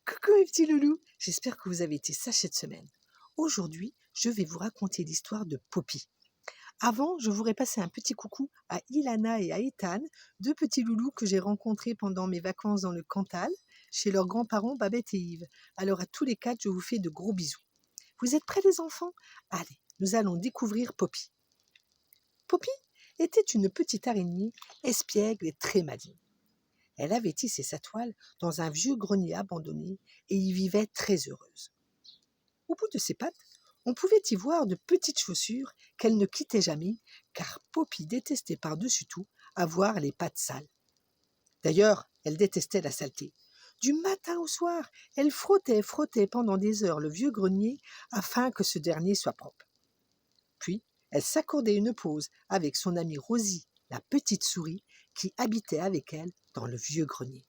Coucou mes petits loulous, j'espère que vous avez été sages cette semaine. Aujourd'hui, je vais vous raconter l'histoire de Poppy. Avant, je voudrais passer un petit coucou à Ilana et à Ethan, deux petits loulous que j'ai rencontrés pendant mes vacances dans le Cantal, chez leurs grands-parents Babette et Yves. Alors à tous les quatre, je vous fais de gros bisous. Vous êtes prêts les enfants? Allez, nous allons découvrir Poppy. Poppy était une petite araignée espiègle et très maligne. Elle avait tissé sa toile dans un vieux grenier abandonné et y vivait très heureuse. Au bout de ses pattes, on pouvait y voir de petites chaussures qu'elle ne quittait jamais, car Poppy détestait par-dessus tout avoir les pattes sales. D'ailleurs, elle détestait la saleté. Du matin au soir, elle frottait pendant des heures le vieux grenier afin que ce dernier soit propre. Puis, elle s'accordait une pause avec son amie Rosie, la petite souris, qui habitait avec elle dans le vieux grenier.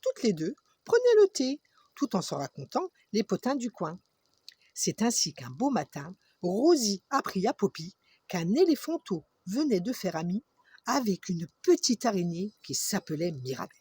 Toutes les deux prenaient le thé, tout en se racontant les potins du coin. C'est ainsi qu'un beau matin, Rosie apprit à Poppy qu'un éléphanteau venait de faire ami avec une petite araignée qui s'appelait Mirabelle.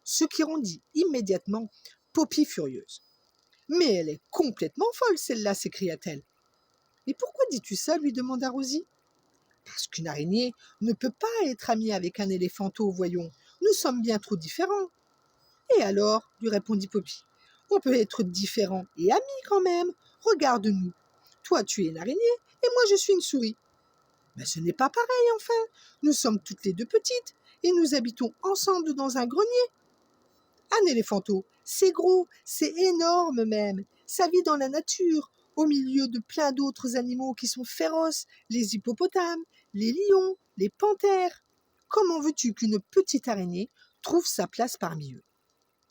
Ce qui rendit immédiatement Poppy furieuse. « Mais elle est complètement folle, celle-là !» s'écria-t-elle. « Et pourquoi dis-tu ça ?» lui demanda Rosie. « Parce qu'une araignée ne peut pas être amie avec un éléphanteau, voyons. Nous sommes bien trop différents. » « Et alors ?» lui répondit Poppy. « On peut être différents et amis quand même. Regarde-nous. Toi, tu es une araignée et moi, je suis une souris. » « Mais ce n'est pas pareil, enfin. Nous sommes toutes les deux petites et nous habitons ensemble dans un grenier. Un éléphanteau, c'est gros, c'est énorme même. Ça vit dans la nature, au milieu de plein d'autres animaux qui sont féroces, les hippopotames, les lions, les panthères. Comment veux-tu qu'une petite araignée trouve sa place parmi eux ? »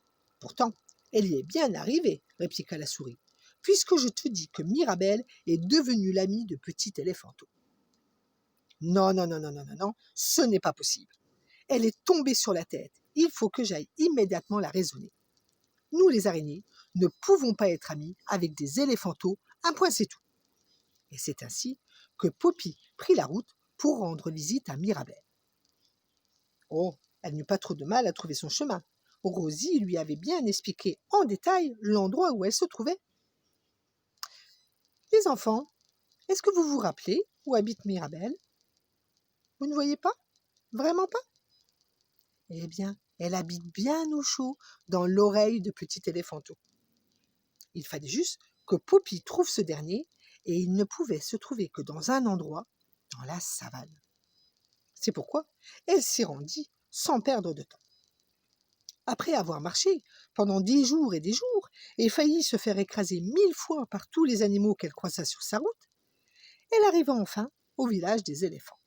« Pourtant, elle y est bien arrivée, » répliqua la souris, « puisque je te dis que Mirabelle est devenue l'amie de petit éléphanteau. »« Non, non, non, non, non, non, non, ce n'est pas possible. Elle est tombée sur la tête. Il faut que j'aille immédiatement la raisonner. Nous, les araignées, ne pouvons pas être amis avec des éléphanteaux, un point c'est tout. » Et c'est ainsi que Poppy prit la route pour rendre visite à Mirabelle. Oh, elle n'eut pas trop de mal à trouver son chemin. Rosie lui avait bien expliqué en détail l'endroit où elle se trouvait. « Les enfants, est-ce que vous vous rappelez où habite Mirabelle ? Vous ne voyez pas ? Vraiment pas ? Eh bien, elle habite bien au chaud, dans l'oreille de petit éléphanteau. Il fallait juste que Poppy trouve ce dernier, et il ne pouvait se trouver que dans un endroit, dans la savane. C'est pourquoi elle s'y rendit sans perdre de temps. Après avoir marché pendant des jours et des jours, et failli se faire écraser 1000 fois par tous les animaux qu'elle croisa sur sa route, elle arriva enfin au village des éléphants.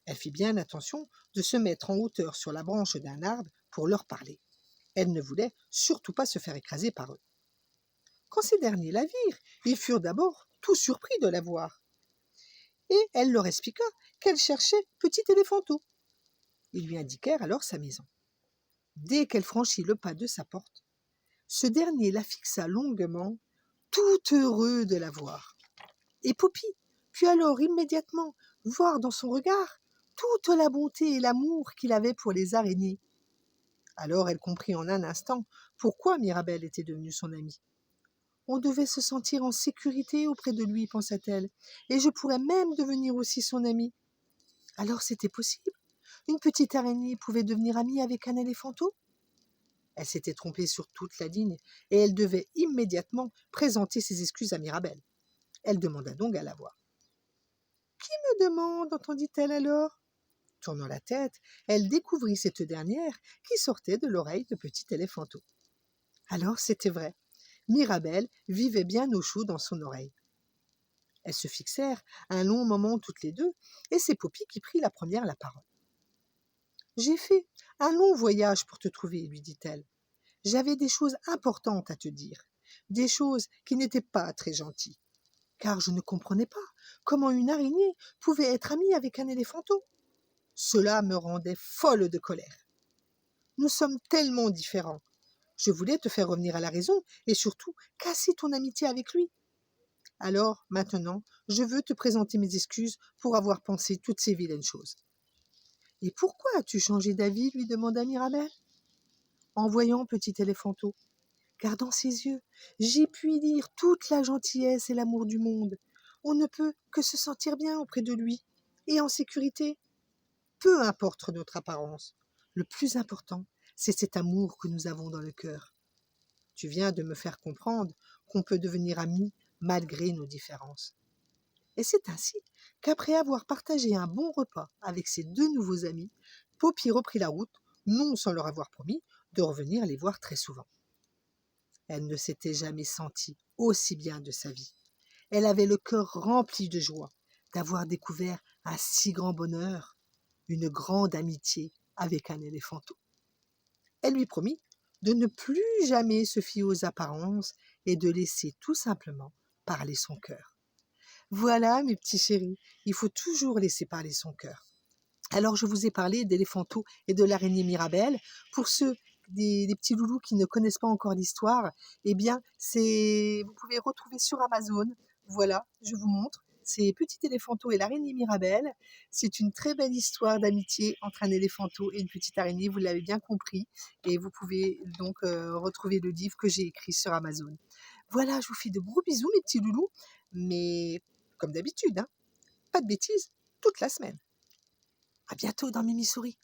Elle fit bien attention de se mettre en hauteur sur la branche d'un arbre pour leur parler. Elle ne voulait surtout pas se faire écraser par eux. Quand ces derniers la virent, ils furent d'abord tout surpris de la voir. Et elle leur expliqua qu'elle cherchait petit éléphanteau. Ils lui indiquèrent alors sa maison. Dès qu'elle franchit le pas de sa porte, ce dernier la fixa longuement, tout heureux de la voir. Et Poppy put alors immédiatement voir dans son regard toute la bonté et l'amour qu'il avait pour les araignées. Alors elle comprit en un instant pourquoi Mirabelle était devenue son amie. On devait se sentir en sécurité auprès de lui, pensa-t-elle, et je pourrais même devenir aussi son amie. Alors c'était possible ? Une petite araignée pouvait devenir amie avec un éléphanteau ? Elle s'était trompée sur toute la ligne, et elle devait immédiatement présenter ses excuses à Mirabelle. Elle demanda donc à la voir. « Qui me demande ?» entendit-elle alors. Tournant la tête, elle découvrit cette dernière qui sortait de l'oreille de petit éléphanteau. Alors c'était vrai. Mirabelle vivait bien au chaud dans son oreille. Elles se fixèrent un long moment toutes les deux, et c'est Poppy qui prit la première la parole. « J'ai fait un long voyage pour te trouver, » lui dit-elle. « J'avais des choses importantes à te dire, des choses qui n'étaient pas très gentilles, car je ne comprenais pas comment une araignée pouvait être amie avec un éléphanteau. Cela me rendait folle de colère. Nous sommes tellement différents. Je voulais te faire revenir à la raison et surtout casser ton amitié avec lui. Alors, maintenant, je veux te présenter mes excuses pour avoir pensé toutes ces vilaines choses. »« Et pourquoi as-tu changé d'avis ?» lui demanda Mirabelle. en voyant petit éléphanto, car dans ses yeux, j'ai pu lire toute la gentillesse et l'amour du monde. On ne peut que se sentir bien auprès de lui et en sécurité. Peu importe notre apparence, le plus important, c'est cet amour que nous avons dans le cœur. Tu viens de me faire comprendre qu'on peut devenir amis malgré nos différences. Et c'est ainsi qu'après avoir partagé un bon repas avec ses deux nouveaux amis, Poppy reprit la route, non sans leur avoir promis de revenir les voir très souvent. Elle ne s'était jamais sentie aussi bien de sa vie. Elle avait le cœur rempli de joie d'avoir découvert un si grand bonheur, une grande amitié avec un éléphanteau. Elle lui promit de ne plus jamais se fier aux apparences et de laisser tout simplement parler son cœur. Voilà, mes petits chéris, il faut toujours laisser parler son cœur. Alors, je vous ai parlé d'Éléphanto et de l'araignée Mirabelle. Pour ceux des petits loulous qui ne connaissent pas encore l'histoire, eh bien, vous pouvez retrouver sur Amazon. Voilà, je vous montre. C'est Petit Éléphanto et l'araignée Mirabelle. C'est une très belle histoire d'amitié entre un éléphanto et une petite araignée, vous l'avez bien compris. Et vous pouvez donc retrouver le livre que j'ai écrit sur Amazon. Voilà, je vous fais de gros bisous, mes petits loulous. Mais comme d'habitude, hein, pas de bêtises toute la semaine. À bientôt dans Mimi Souris.